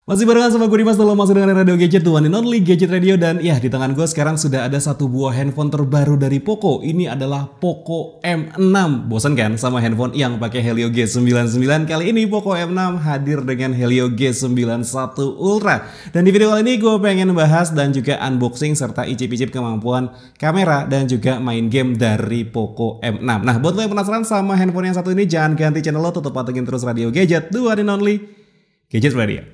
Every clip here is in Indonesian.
Masih barengan sama gue Dimas, lo masih dengan Radio Gadget, the one and only Gadget Radio. Dan ya, di tangan gue sekarang sudah ada satu buah handphone terbaru dari Poco. Ini adalah Poco M6. Bosan kan sama handphone yang pakai Helio G99? Kali ini Poco M6 hadir dengan Helio G91 Ultra. Dan di video kali ini gue pengen bahas dan juga unboxing serta icip-icip kemampuan kamera dan juga main game dari Poco M6. Nah, buat lo yang penasaran sama handphone yang satu ini, jangan ganti channel lo, tetap pantengin terus Radio Gadget, the one and only Gadget Radio.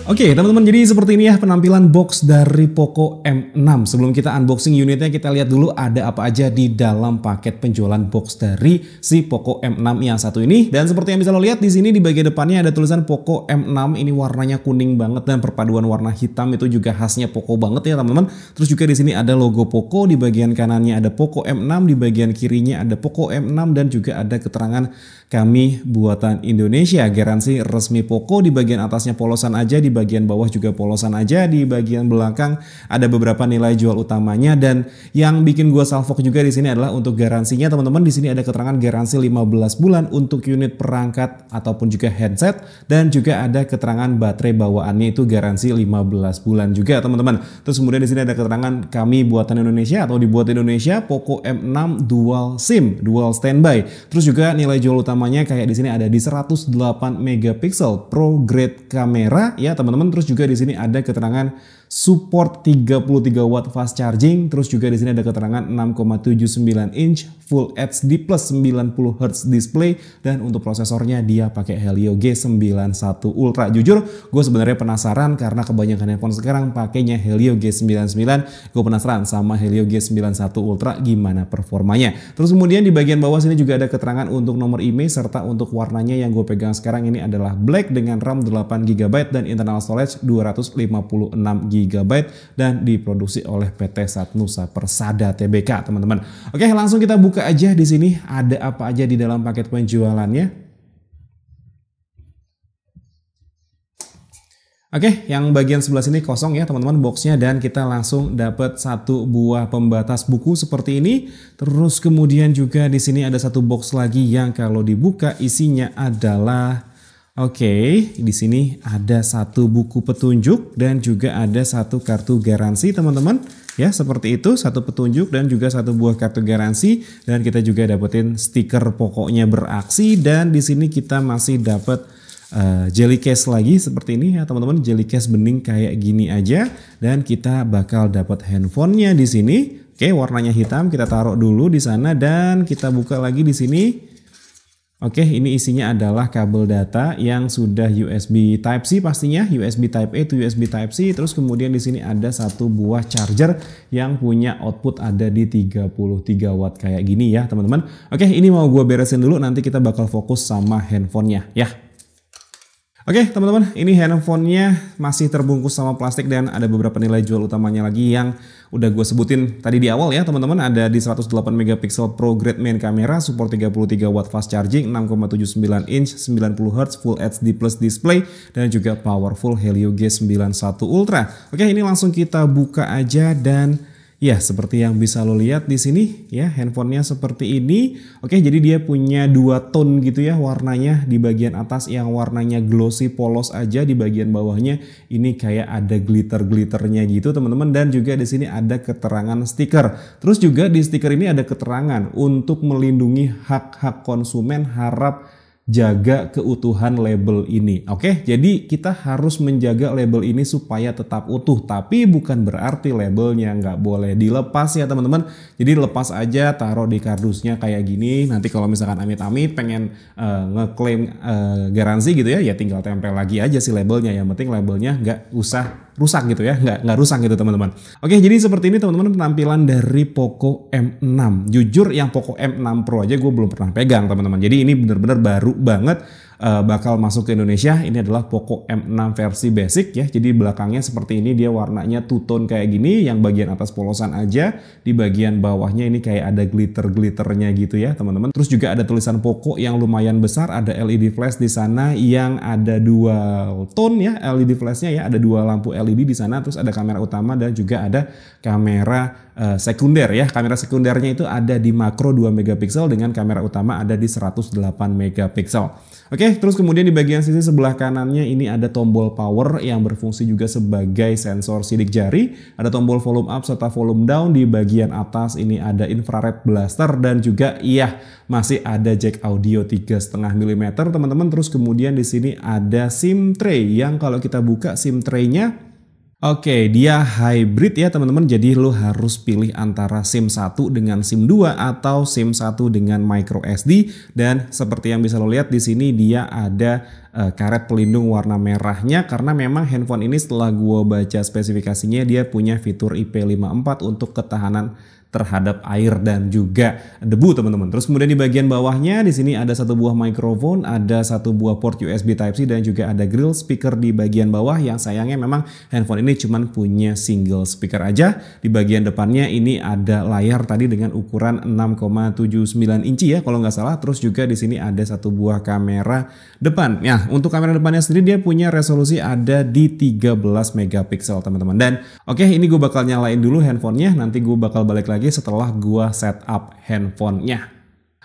Oke teman-teman, jadi seperti ini ya penampilan box dari Poco M6. Sebelum kita unboxing unitnya, kita lihat dulu ada apa aja di dalam paket penjualan box dari si Poco M6 yang satu ini. Dan seperti yang bisa lo lihat di sini di bagian depannya ada tulisan Poco M6. Ini warnanya kuning banget dan perpaduan warna hitam itu juga khasnya Poco banget ya teman-teman. Terus juga di sini ada logo Poco, di bagian kanannya ada Poco M6, di bagian kirinya ada Poco M6 dan juga ada keterangan kami buatan Indonesia, garansi resmi Poco. Di bagian atasnya polosan aja, di bagian bawah juga polosan aja, di bagian belakang ada beberapa nilai jual utamanya. Dan yang bikin gua salvok juga di sini adalah untuk garansinya teman-teman. Di sini ada keterangan garansi 15 bulan untuk unit perangkat ataupun juga headset, dan juga ada keterangan baterai bawaannya itu garansi 15 bulan juga teman-teman. Terus kemudian di sini ada keterangan kami buatan Indonesia atau dibuat Indonesia, Poco M6 dual SIM, dual standby. Terus juga nilai jual utamanya kayak di sini ada di 108 megapiksel pro grade kamera ya teman-teman. Terus juga di sini ada keterangan support 33 watt fast charging. Terus juga di sini ada keterangan 6,79 inch Full HD plus 90 Hz display, dan untuk prosesornya dia pakai Helio G91 Ultra. Jujur gue sebenarnya penasaran karena kebanyakan handphone sekarang pakainya Helio G99. Gue penasaran sama Helio G91 Ultra gimana performanya. Terus kemudian di bagian bawah sini juga ada keterangan untuk nomor IMEI serta untuk warnanya yang gue pegang sekarang ini adalah black dengan RAM 8GB dan internal storage 256GB dan diproduksi oleh PT Satnusa Persada Tbk teman-teman. Oke, langsung kita buka aja di sini ada apa aja di dalam paket penjualannya. Oke, yang bagian sebelah sini kosong ya teman-teman boxnya, dan kita langsung dapat satu buah pembatas buku seperti ini. Terus kemudian juga di sini ada satu box lagi yang kalau dibuka isinya adalah di sini ada satu buku petunjuk dan juga ada satu kartu garansi teman-teman. Ya, seperti itu, satu petunjuk dan juga satu buah kartu garansi, dan kita juga dapetin stiker pokoknya beraksi. Dan di sini kita masih dapat jelly case lagi seperti ini ya teman-teman, jelly case bening kayak gini aja, dan kita bakal dapat handphonenya di sini. Oke, warnanya hitam, kita taruh dulu di sana dan kita buka lagi di sini. Oke, ini isinya adalah kabel data yang sudah USB Type-C pastinya, USB Type-A to USB Type-C. Terus kemudian di sini ada satu buah charger yang punya output ada di 33 watt kayak gini ya teman-teman. Oke, ini mau gue beresin dulu, nanti kita bakal fokus sama handphonenya ya. Oke teman-teman, ini handphonenya masih terbungkus sama plastik dan ada beberapa nilai jual utamanya lagi yang udah gue sebutin tadi di awal ya teman-teman. Ada di 108 megapiksel pro grade main kamera, support 33 watt fast charging, 6,79 inch 90 Hz Full HD plus display, dan juga powerful Helio G91 Ultra. Oke, ini langsung kita buka aja dan ya, seperti yang bisa lo lihat di sini ya, handphonenya seperti ini. Oke, jadi dia punya dua tone gitu ya warnanya. Di bagian atas yang warnanya glossy polos aja, di bagian bawahnya ini kayak ada glitter-glitternya gitu teman-teman. Dan juga di sini ada keterangan stiker. Terus juga di stiker ini ada keterangan untuk melindungi hak-hak konsumen, harap jaga keutuhan label ini. Oke, jadi kita harus menjaga label ini supaya tetap utuh, tapi bukan berarti labelnya nggak boleh dilepas ya teman-teman. Jadi lepas aja, taruh di kardusnya kayak gini. Nanti kalau misalkan amit-amit pengen ngeklaim garansi gitu ya, ya tinggal tempel lagi aja si labelnya. Yang penting labelnya nggak usah rusak gitu ya, nggak rusak gitu teman-teman. Oke, jadi seperti ini teman-teman penampilan dari Poco M6. Jujur yang Poco M6 Pro aja gue belum pernah pegang teman-teman. Jadi ini benar-benar baru banget bakal masuk ke Indonesia. Ini adalah Poco M6 versi basic ya. Jadi belakangnya seperti ini, dia warnanya two tone kayak gini, yang bagian atas polosan aja, di bagian bawahnya ini kayak ada glitter-glitternya gitu ya teman-teman. Terus juga ada tulisan Poco yang lumayan besar, ada LED flash di sana yang ada dual tone ya, LED flashnya ya, ada dua lampu LED di sana, terus ada kamera utama dan juga ada kamera sekunder ya. Kamera sekundernya itu ada di makro 2 megapiksel dengan kamera utama ada di 108 megapiksel. Oke, terus kemudian di bagian sisi sebelah kanannya ini ada tombol power yang berfungsi juga sebagai sensor sidik jari, ada tombol volume up serta volume down. Di bagian atas ini ada infrared blaster dan juga masih ada jack audio 3,5 mm teman-teman. Terus kemudian di sini ada SIM tray yang kalau kita buka SIM tray-nya, oke, dia hybrid ya teman-teman. Jadi lo harus pilih antara SIM 1 dengan SIM 2 atau SIM 1 dengan micro SD. Dan seperti yang bisa lo lihat di sini dia ada karet pelindung warna merahnya, karena memang handphone ini setelah gua baca spesifikasinya dia punya fitur IP54 untuk ketahanan terhadap air dan juga debu teman-teman. Terus kemudian di bagian bawahnya di sini ada satu buah mikrofon, ada satu buah port USB Type-C dan juga ada grill speaker di bagian bawah, yang sayangnya memang handphone ini cuman punya single speaker aja. Di bagian depannya ini ada layar tadi dengan ukuran 6,79 inci ya kalau nggak salah. Terus juga di sini ada satu buah kamera depan. Nah, untuk kamera depannya sendiri dia punya resolusi ada di 13 megapiksel teman-teman. Dan oke, ini gue bakal nyalain dulu handphonenya, nanti gue bakal balik lagi setelah gua setup handphonenya.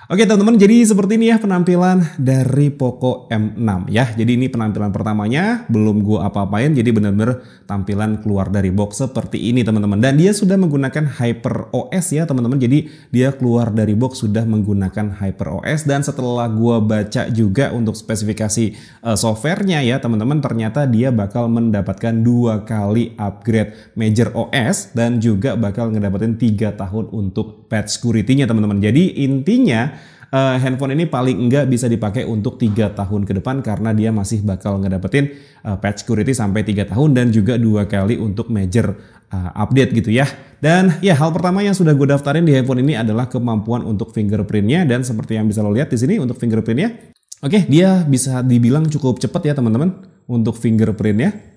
Oke teman-teman, jadi seperti ini ya penampilan dari Poco M6 ya. Jadi ini penampilan pertamanya, belum gua apa-apain, jadi benar-benar tampilan keluar dari box seperti ini teman-teman. Dan dia sudah menggunakan HyperOS ya teman-teman. Jadi dia keluar dari box sudah menggunakan HyperOS, dan setelah gua baca juga untuk spesifikasi softwarenya ya teman-teman, ternyata dia bakal mendapatkan 2 kali upgrade Major OS dan juga bakal ngedapetin 3 tahun untuk patch security-nya teman-teman. Jadi intinya handphone ini paling enggak bisa dipakai untuk 3 tahun ke depan, karena dia masih bakal ngedapetin patch security sampai 3 tahun dan juga 2 kali untuk major update gitu ya. Dan ya, hal pertama yang sudah gue daftarin di handphone ini adalah kemampuan untuk fingerprintnya, dan seperti yang bisa lo lihat di sini untuk fingerprintnya, oke, dia bisa dibilang cukup cepat ya teman-teman untuk fingerprintnya.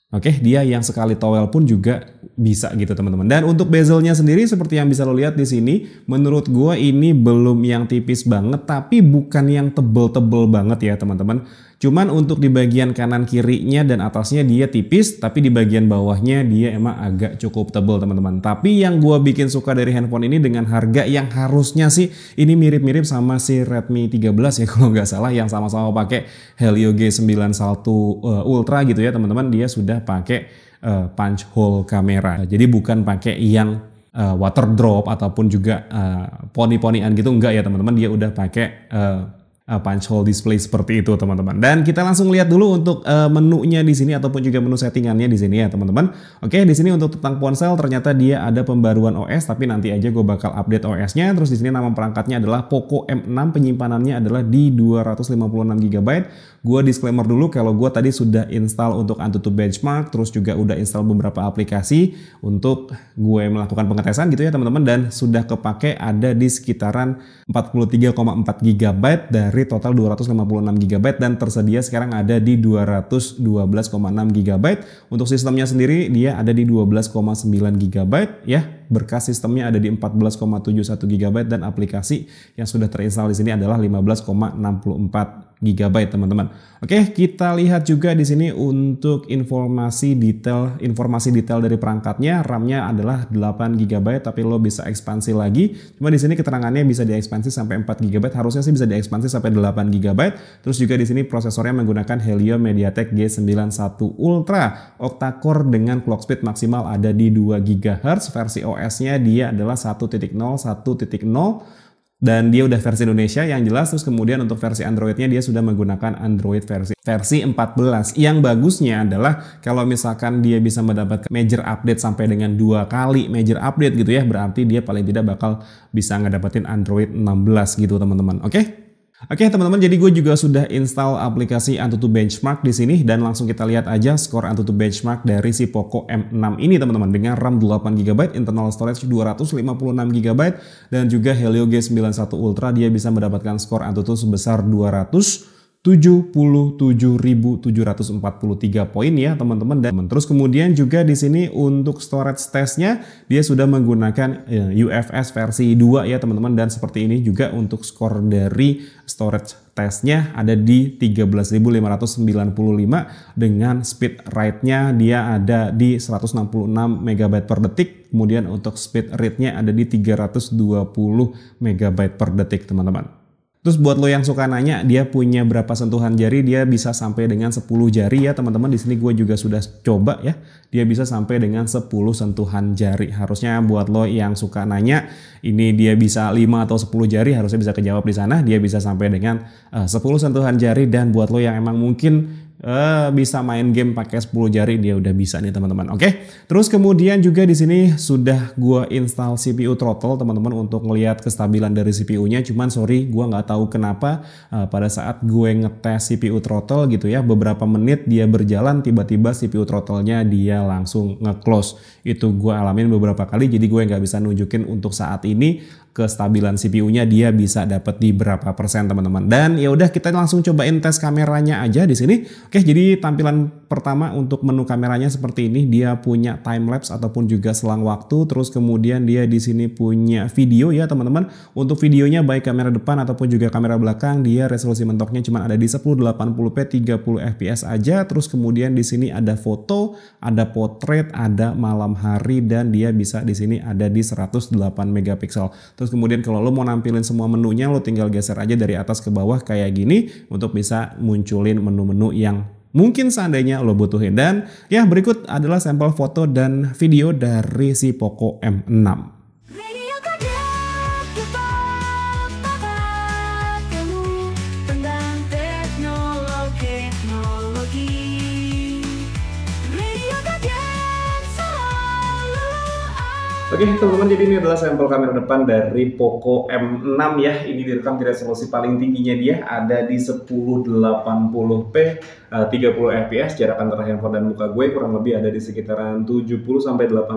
Oke, dia yang sekali towel pun juga bisa gitu teman-teman. Dan untuk bezelnya sendiri seperti yang bisa lo lihat di sini, menurut gua ini belum yang tipis banget, tapi bukan yang tebel-tebel banget ya teman-teman. Cuman untuk di bagian kanan kirinya dan atasnya dia tipis, tapi di bagian bawahnya dia emang agak cukup tebel teman-teman. Tapi yang gua bikin suka dari handphone ini dengan harga yang harusnya sih ini mirip-mirip sama si Redmi 13 ya kalau nggak salah, yang sama-sama pakai Helio G91 Ultra gitu ya teman-teman. Dia sudah pakai punch hole kamera, jadi bukan pakai yang water drop ataupun juga poni-ponian gitu, enggak ya teman-teman. Dia udah pakai punch hole display seperti itu teman-teman. Dan kita langsung lihat dulu untuk menunya di sini ataupun juga menu settingannya di sini ya teman-teman. Oke, di sini untuk tentang ponsel ternyata dia ada pembaruan OS, tapi nanti aja gue bakal update OS-nya. Terus di sini nama perangkatnya adalah Poco M6, penyimpanannya adalah di 256 GB. Gue disclaimer dulu kalau gue tadi sudah install untuk AnTuTu Benchmark, terus juga udah install beberapa aplikasi untuk gue melakukan pengetesan gitu ya teman-teman, dan sudah kepake ada di sekitaran 43,4 GB dari total 256 GB, dan tersedia sekarang ada di 212,6 GB. Untuk sistemnya sendiri dia ada di 12,9 GB ya. Berkas sistemnya ada di 14,71 GB dan aplikasi yang sudah terinstall di sini adalah 15,64 GB teman-teman. Oke, kita lihat juga di sini untuk informasi detail dari perangkatnya. RAM-nya adalah 8 GB, tapi lo bisa ekspansi lagi. Cuma di sini keterangannya bisa diekspansi sampai 4 GB, harusnya sih bisa diekspansi sampai 8 GB. Terus juga di sini prosesornya menggunakan Helio MediaTek G91 Ultra octa-core dengan clock speed maksimal ada di 2 GHz. Versi OS-nya dia adalah 1.0 dan dia udah versi Indonesia yang jelas. Terus kemudian untuk versi Android-nya dia sudah menggunakan Android versi 14. Yang bagusnya adalah kalau misalkan dia bisa mendapatkan major update sampai dengan 2 kali major update gitu ya, berarti dia paling tidak bakal bisa ngedapetin Android 16 gitu teman-teman. Oke? Oke teman-teman, jadi gue juga sudah install aplikasi AnTuTu Benchmark di sini dan langsung kita lihat aja skor AnTuTu Benchmark dari si Poco M6 ini teman-teman, dengan RAM 8GB, internal storage 256GB dan juga Helio G91 Ultra. Dia bisa mendapatkan skor AnTuTu sebesar 277.743 poin ya teman-teman. Dan terus kemudian juga di sini untuk storage testnya dia sudah menggunakan UFS versi 2 ya teman-teman, dan seperti ini juga untuk skor dari storage testnya ada di 13.595 dengan speed write-nya dia ada di 166 MB per detik, kemudian untuk speed read-nya ada di 320 MB per detik teman-teman. Terus buat lo yang suka nanya dia punya berapa sentuhan jari, dia bisa sampai dengan 10 jari ya teman-teman. Di sini gue juga sudah coba ya, dia bisa sampai dengan 10 sentuhan jari. Harusnya buat lo yang suka nanya ini dia bisa 5 atau 10 jari, harusnya bisa kejawab di sana. Dia bisa sampai dengan 10 sentuhan jari. Dan buat lo yang emang mungkin bisa main game pakai 10 jari, dia udah bisa nih teman-teman. Oke. Terus kemudian juga di sini sudah gua install CPU throttle teman-teman untuk melihat kestabilan dari CPU-nya. Cuman sorry, gua nggak tahu kenapa pada saat gue ngetes CPU throttle gitu ya, beberapa menit dia berjalan tiba-tiba CPU throttle-nya dia langsung nge-close. Itu gua alamin beberapa kali, jadi gue nggak bisa nunjukin untuk saat ini kestabilan CPU-nya dia bisa dapat di berapa persen teman-teman. Dan ya udah kita langsung cobain tes kameranya aja di sini. Oke, jadi tampilan pertama untuk menu kameranya seperti ini. Dia punya time lapse ataupun juga selang waktu. Terus kemudian dia di sini punya video ya teman-teman. Untuk videonya baik kamera depan ataupun juga kamera belakang, dia resolusi mentoknya cuma ada di 1080p 30 fps aja. Terus kemudian di sini ada foto, ada portrait, ada malam hari, dan dia bisa di sini ada di 108 megapiksel. Terus kemudian kalau lo mau nampilin semua menunya, lo tinggal geser aja dari atas ke bawah kayak gini untuk bisa munculin menu-menu yang mungkin seandainya lo butuhin. Dan ya berikut adalah sampel foto dan video dari si Poco M6. Oke teman-teman, jadi ini adalah sampel kamera depan dari Poco M6 ya. Ini direkam di resolusi paling tingginya dia ada di 1080p 30 fps. Jarak antara handphone dan muka gue kurang lebih ada di sekitaran 70-80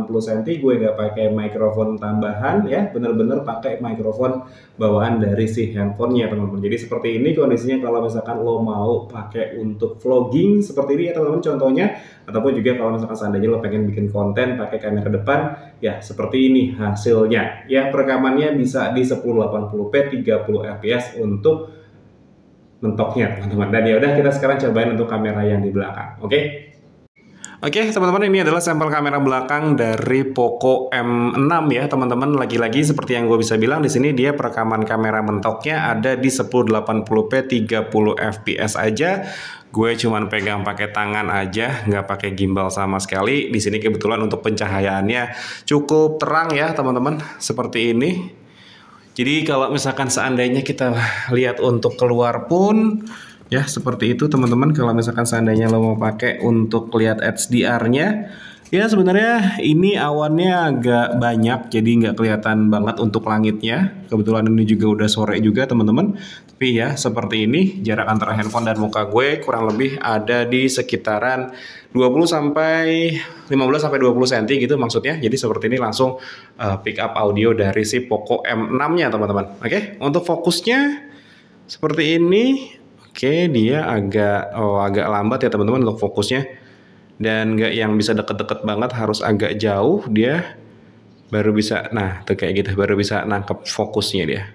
cm. Gue nggak pakai mikrofon tambahan ya, bener-bener pakai mikrofon bawaan dari si handphonenya teman-teman. Jadi seperti ini kondisinya kalau misalkan lo mau pakai untuk vlogging seperti ini ya teman-teman contohnya. Ataupun juga kalau misalkan seandainya lo pengen bikin konten pakai kamera depan ya seperti ini hasilnya ya. Perekamannya bisa di 1080p 30 fps untuk mentoknya teman-teman. Dan ya udah kita sekarang cobain untuk kamera yang di belakang. Oke teman-teman, ini adalah sampel kamera belakang dari Poco M6 ya teman-teman. Lagi-lagi seperti yang gue bisa bilang di sini dia perekaman kamera mentoknya ada di 1080p 30 fps aja. Gue cuman pegang pakai tangan aja, nggak pakai gimbal sama sekali. Di sini kebetulan untuk pencahayaannya cukup terang ya teman-teman, seperti ini. Jadi kalau misalkan seandainya kita lihat untuk keluar pun ya seperti itu teman-teman. Kalau misalkan seandainya lo mau pakai untuk lihat HDR-nya, ya sebenarnya ini awannya agak banyak, jadi nggak kelihatan banget untuk langitnya. Kebetulan ini juga udah sore juga teman-teman. Tapi ya seperti ini, jarak antara handphone dan muka gue kurang lebih ada di sekitaran 15-20 cm gitu maksudnya. Jadi seperti ini langsung pick up audio dari si Poco M6-nya teman-teman. Oke, untuk fokusnya seperti ini. Oke, dia agak lambat ya teman-teman untuk fokusnya. Dan nggak yang bisa deket-deket banget, harus agak jauh dia baru bisa, nah tuh kayak gitu, baru bisa nangkep fokusnya dia.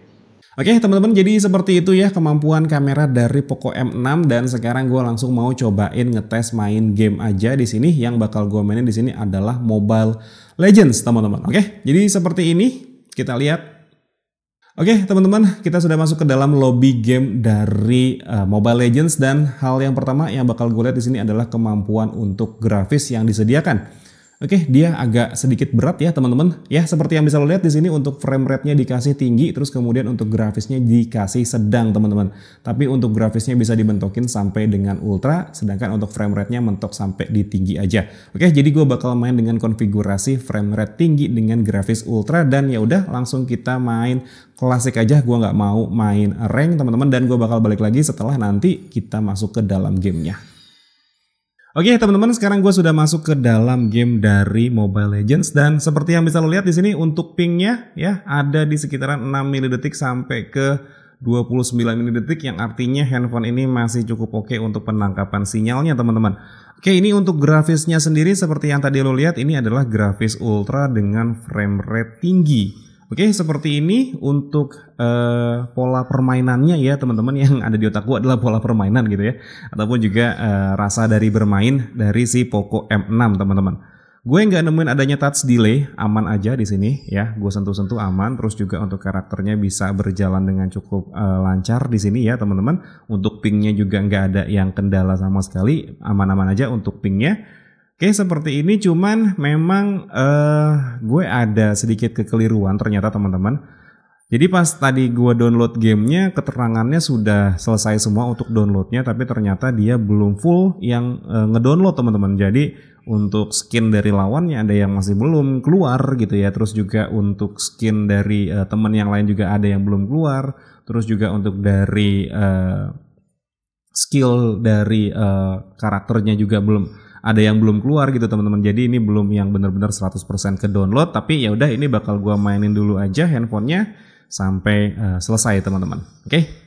Oke teman-teman, jadi seperti itu ya kemampuan kamera dari Poco M6. Dan sekarang gue langsung mau cobain ngetes main game aja di sini. Yang bakal gue mainin di sini adalah Mobile Legends teman-teman. Oke, jadi seperti ini kita lihat. Oke teman-teman, kita sudah masuk ke dalam lobby game dari Mobile Legends. Dan hal yang pertama yang bakal gue lihat di sini adalah kemampuan untuk grafis yang disediakan. Oke, dia agak sedikit berat ya teman-teman. Ya seperti yang bisa lo lihat di sini untuk frame rate-nya dikasih tinggi, terus kemudian untuk grafisnya dikasih sedang teman-teman. Tapi untuk grafisnya bisa dibentokin sampai dengan ultra, sedangkan untuk frame rate-nya mentok sampai di tinggi aja. Oke, jadi gue bakal main dengan konfigurasi frame rate tinggi dengan grafis ultra, dan ya udah langsung kita main klasik aja. Gue nggak mau main rank teman-teman, dan gue bakal balik lagi setelah nanti kita masuk ke dalam gamenya. Oke teman-teman, sekarang gue sudah masuk ke dalam game dari Mobile Legends, dan seperti yang bisa lo lihat di sini untuk pingnya ya ada di sekitaran 6 milidetik sampai ke 29 milidetik, yang artinya handphone ini masih cukup oke untuk penangkapan sinyalnya teman-teman. Oke, ini untuk grafisnya sendiri seperti yang tadi lo lihat, ini adalah grafis ultra dengan frame rate tinggi. Oke, seperti ini untuk pola permainannya ya teman-teman. Yang ada di otakku adalah pola permainan gitu ya, ataupun juga rasa dari bermain dari si Poco M6 teman-teman. Gue nggak nemuin adanya touch delay, aman aja di sini ya. Gue sentuh-sentuh aman, terus juga untuk karakternya bisa berjalan dengan cukup lancar di sini ya teman-teman. Untuk pingnya juga nggak ada yang kendala sama sekali, aman-aman aja untuk pingnya. Oke, seperti ini, cuman memang gue ada sedikit kekeliruan ternyata teman-teman. Jadi pas tadi gue download gamenya, keterangannya sudah selesai semua untuk downloadnya, tapi ternyata dia belum full yang ngedownload teman-teman. Jadi untuk skin dari lawannya ada yang masih belum keluar gitu ya. Terus juga untuk skin dari teman yang lain juga ada yang belum keluar. Terus juga untuk dari skill dari karakternya juga ada yang belum keluar gitu teman-teman. Jadi ini belum yang benar-benar 100% ke download, tapi ya udah ini bakal gua mainin dulu aja handphonenya sampai selesai teman-teman. Oke.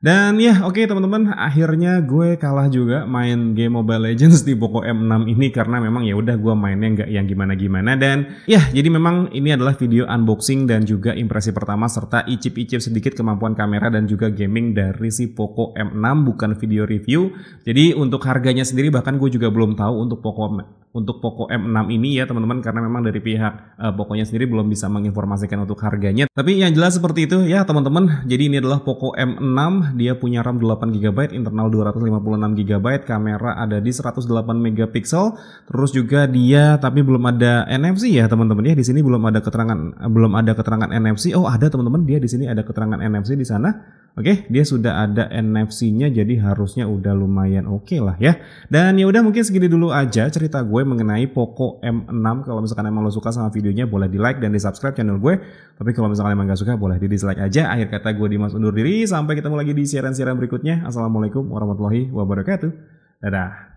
Dan ya oke teman-teman, akhirnya gue kalah juga main game Mobile Legends di Poco M6 ini, karena memang ya udah gue mainnya nggak yang gimana-gimana. Dan ya jadi memang ini adalah video unboxing dan juga impresi pertama serta icip-icip sedikit kemampuan kamera dan juga gaming dari si Poco M6, bukan video review. Jadi untuk harganya sendiri bahkan gue juga belum tahu untuk Poco M6 ini ya teman-teman, karena memang dari pihak Poconya sendiri belum bisa menginformasikan untuk harganya. Tapi yang jelas seperti itu ya teman-teman. Jadi ini adalah Poco M6, dia punya RAM 8GB, internal 256GB, kamera ada di 108 megapiksel. Terus juga dia tapi belum ada NFC ya teman-teman ya. Di sini belum ada keterangan NFC. Oh, ada teman-teman, dia di sini ada keterangan NFC di sana. Oke, dia sudah ada NFC-nya, jadi harusnya udah lumayan oke lah ya. Dan ya udah mungkin segini dulu aja cerita gue mengenai Poco M6. Kalau misalkan emang lo suka sama videonya, boleh di like dan di subscribe channel gue. Tapi kalau misalkan emang gak suka, boleh di dislike aja. Akhir kata gue Dimas undur diri, sampai ketemu lagi di siaran-siaran berikutnya. Assalamualaikum warahmatullahi wabarakatuh. Dadah.